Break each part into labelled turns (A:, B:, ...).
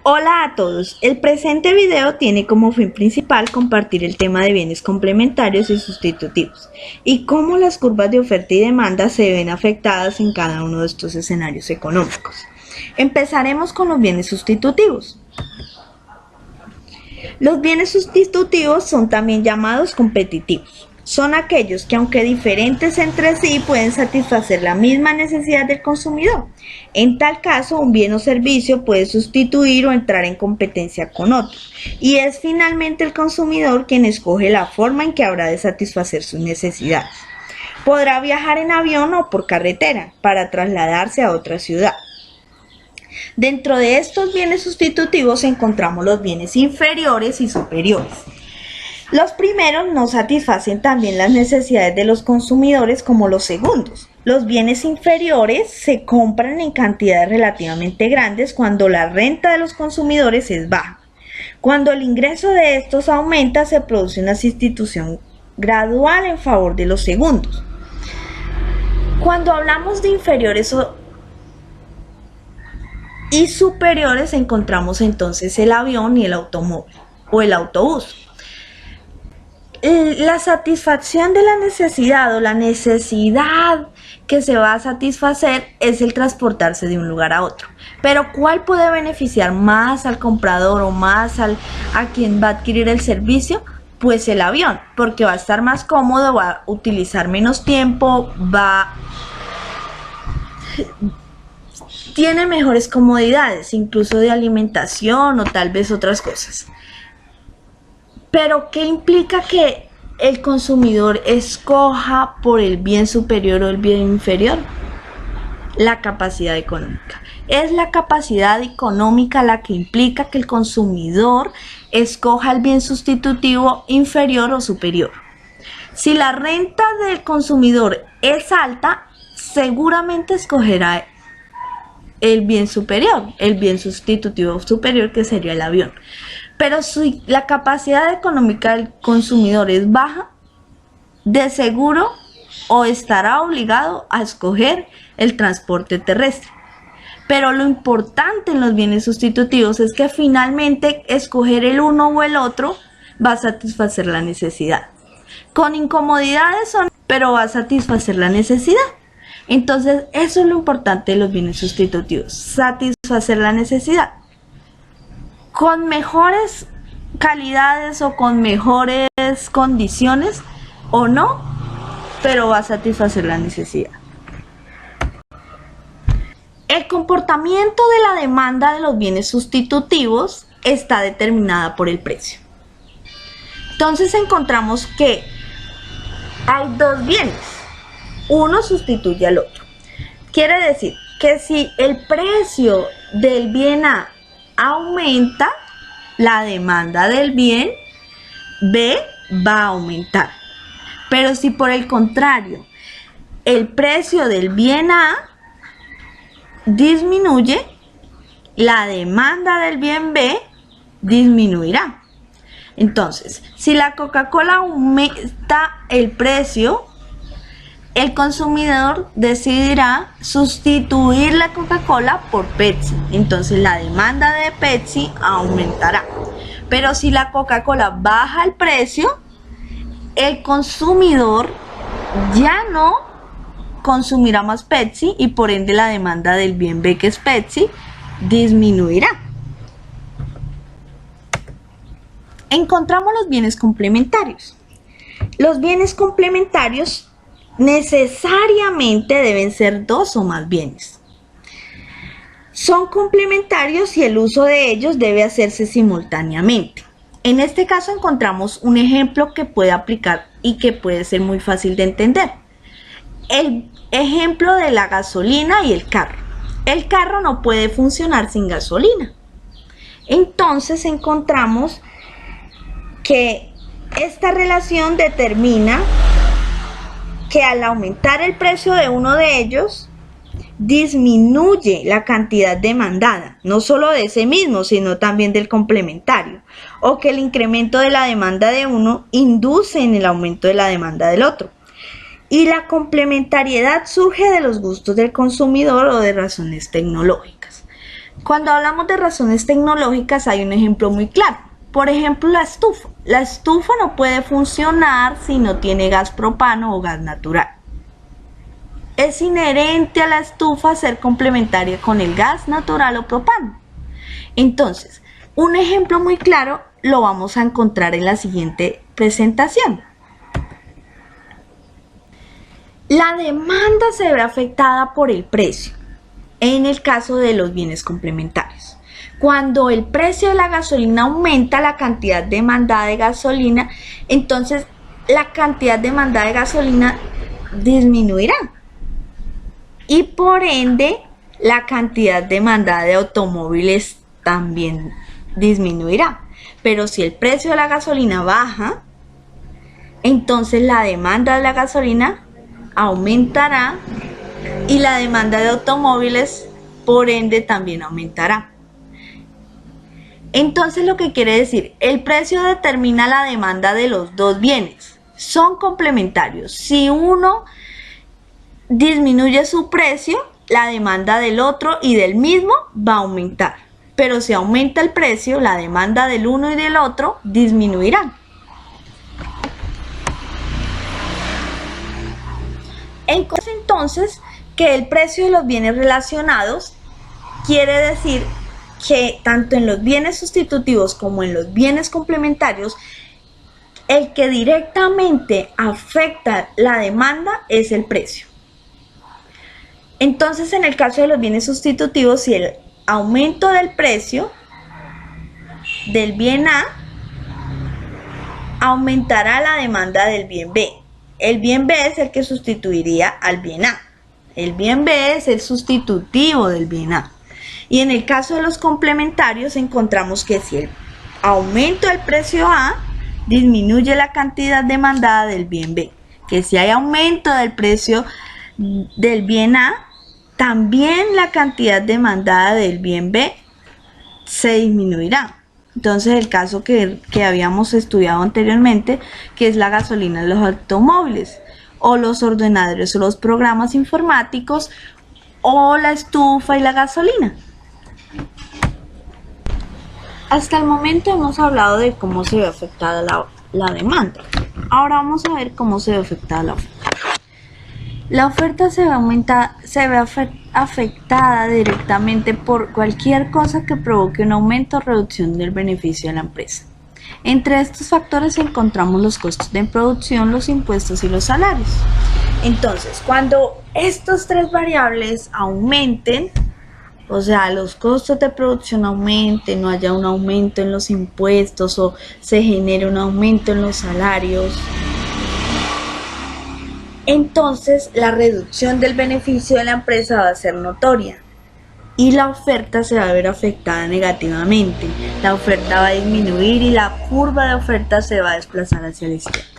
A: Hola a todos, el presente video tiene como fin principal compartir el tema de bienes complementarios y sustitutivos y cómo las curvas de oferta y demanda se ven afectadas en cada uno de estos escenarios económicos. Empezaremos con los bienes sustitutivos. Los bienes sustitutivos son también llamados competitivos. Son aquellos que, aunque diferentes entre sí, pueden satisfacer la misma necesidad del consumidor. En tal caso, un bien o servicio puede sustituir o entrar en competencia con otro, y es finalmente el consumidor quien escoge la forma en que habrá de satisfacer sus necesidades. Podrá viajar en avión o por carretera para trasladarse a otra ciudad. Dentro de estos bienes sustitutivos encontramos los bienes inferiores y superiores. Los primeros no satisfacen también las necesidades de los consumidores como los segundos. Los bienes inferiores se compran en cantidades relativamente grandes cuando la renta de los consumidores es baja. Cuando el ingreso de estos aumenta, se produce una sustitución gradual en favor de los segundos. Cuando hablamos de inferiores y superiores, encontramos entonces el avión y el automóvil o el autobús. La satisfacción de la necesidad o la necesidad que se va a satisfacer es el transportarse de un lugar a otro. Pero ¿cuál puede beneficiar más al comprador o más a quien va a adquirir el servicio? Pues el avión, porque va a estar más cómodo, va a utilizar menos tiempo, tiene mejores comodidades, incluso de alimentación o tal vez otras cosas. Pero ¿qué implica que el consumidor escoja por el bien superior o el bien inferior? La capacidad económica. Es la capacidad económica la que implica que el consumidor escoja el bien sustitutivo inferior o superior. Si la renta del consumidor es alta, seguramente escogerá el bien superior, el bien sustitutivo superior, que sería el avión. Pero si la capacidad económica del consumidor es baja, de seguro o estará obligado a escoger el transporte terrestre. Pero lo importante en los bienes sustitutivos es que finalmente escoger el uno o el otro va a satisfacer la necesidad. Con incomodidades, pero va a satisfacer la necesidad. Entonces, eso es lo importante de los bienes sustitutivos, satisfacer la necesidad. Con mejores calidades o con mejores condiciones o no, pero va a satisfacer la necesidad. El comportamiento de la demanda de los bienes sustitutivos está determinada por el precio. Entonces encontramos que hay dos bienes, uno sustituye al otro. Quiere decir que si el precio del bien A aumenta, la demanda del bien B va a aumentar. Pero si por el contrario el precio del bien A disminuye, la demanda del bien B disminuirá. Entonces, si la Coca-Cola aumenta el precio, el consumidor decidirá sustituir la Coca-Cola por Pepsi. Entonces la demanda de Pepsi aumentará. Pero si la Coca-Cola baja el precio, el consumidor ya no consumirá más Pepsi y por ende la demanda del bien B, que es Pepsi, disminuirá. Encontramos los bienes complementarios. Los bienes complementarios necesariamente deben ser dos o más bienes. Son complementarios y el uso de ellos debe hacerse simultáneamente. En este caso encontramos un ejemplo que puede aplicar y que puede ser muy fácil de entender. El ejemplo de la gasolina y el carro. El carro no puede funcionar sin gasolina. Entonces encontramos que esta relación determina que al aumentar el precio de uno de ellos, disminuye la cantidad demandada, no solo de ese mismo, sino también del complementario, o que el incremento de la demanda de uno induce en el aumento de la demanda del otro. Y la complementariedad surge de los gustos del consumidor o de razones tecnológicas. Cuando hablamos de razones tecnológicas hay un ejemplo muy claro. Por ejemplo, la estufa. La estufa no puede funcionar si no tiene gas propano o gas natural. Es inherente a la estufa ser complementaria con el gas natural o propano. Entonces, un ejemplo muy claro lo vamos a encontrar en la siguiente presentación. La demanda se ve afectada por el precio en el caso de los bienes complementarios. Cuando el precio de la gasolina aumenta la cantidad demandada de gasolina, entonces la cantidad demandada de gasolina disminuirá. Y por ende, la cantidad demandada de automóviles también disminuirá. Pero si el precio de la gasolina baja, entonces la demanda de la gasolina aumentará y la demanda de automóviles, por ende, también aumentará. Entonces, lo que quiere decir, el precio determina la demanda de los dos bienes. Son complementarios. Si uno disminuye su precio, la demanda del otro y del mismo va a aumentar. Pero si aumenta el precio, la demanda del uno y del otro disminuirá. Entonces, que el precio de los bienes relacionados quiere decir que tanto en los bienes sustitutivos como en los bienes complementarios, el que directamente afecta la demanda es el precio. Entonces, en el caso de los bienes sustitutivos, si el aumento del precio del bien A aumentará la demanda del bien B. El bien B es el que sustituiría al bien A. El bien B es el sustitutivo del bien A. Y en el caso de los complementarios encontramos que si el aumento del precio A disminuye la cantidad demandada del bien B, que si hay aumento del precio del bien A, también la cantidad demandada del bien B se disminuirá. Entonces el caso que habíamos estudiado anteriormente, que es la gasolina en los automóviles, o los ordenadores o los programas informáticos, o la estufa y la gasolina. Hasta el momento hemos hablado de cómo se ve afectada la demanda. Ahora vamos a ver cómo se ve afectada la oferta. La oferta se ve afectada directamente por cualquier cosa que provoque un aumento o reducción del beneficio de la empresa. Entre estos factores encontramos los costos de producción, los impuestos y los salarios. Entonces, cuando estas tres variables aumenten, o sea, los costos de producción aumenten, no haya un aumento en los impuestos o se genere un aumento en los salarios, entonces la reducción del beneficio de la empresa va a ser notoria y la oferta se va a ver afectada negativamente. La oferta va a disminuir y la curva de oferta se va a desplazar hacia la izquierda.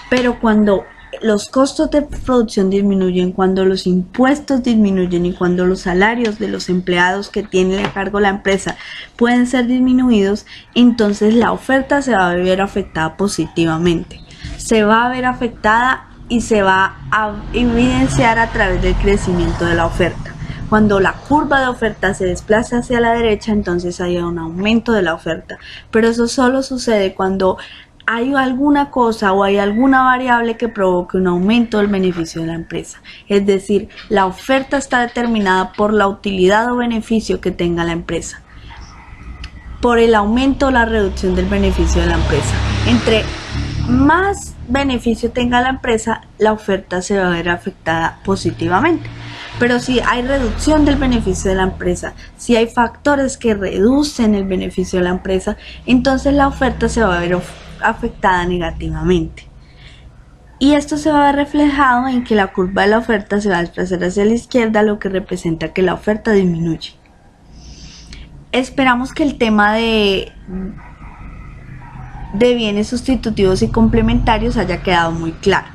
A: Pero cuando los costos de producción disminuyen, cuando los impuestos disminuyen y cuando los salarios de los empleados que tiene a cargo la empresa pueden ser disminuidos, entonces la oferta se va a ver afectada positivamente. Se va a ver afectada y se va a evidenciar a través del crecimiento de la oferta. Cuando la curva de oferta se desplaza hacia la derecha, entonces hay un aumento de la oferta. Pero eso solo sucede cuando hay alguna cosa o hay alguna variable que provoque un aumento del beneficio de la empresa. Es decir, la oferta está determinada por la utilidad o beneficio que tenga la empresa, por el aumento o la reducción del beneficio de la empresa. Entre más beneficio tenga la empresa, la oferta se va a ver afectada positivamente. Pero si hay reducción del beneficio de la empresa, si hay factores que reducen el beneficio de la empresa, entonces la oferta se va a ver afectada negativamente. Y esto se va a ver reflejado en que la curva de la oferta se va a desplazar hacia la izquierda, lo que representa que la oferta disminuye. Esperamos que el tema de bienes sustitutivos y complementarios haya quedado muy claro.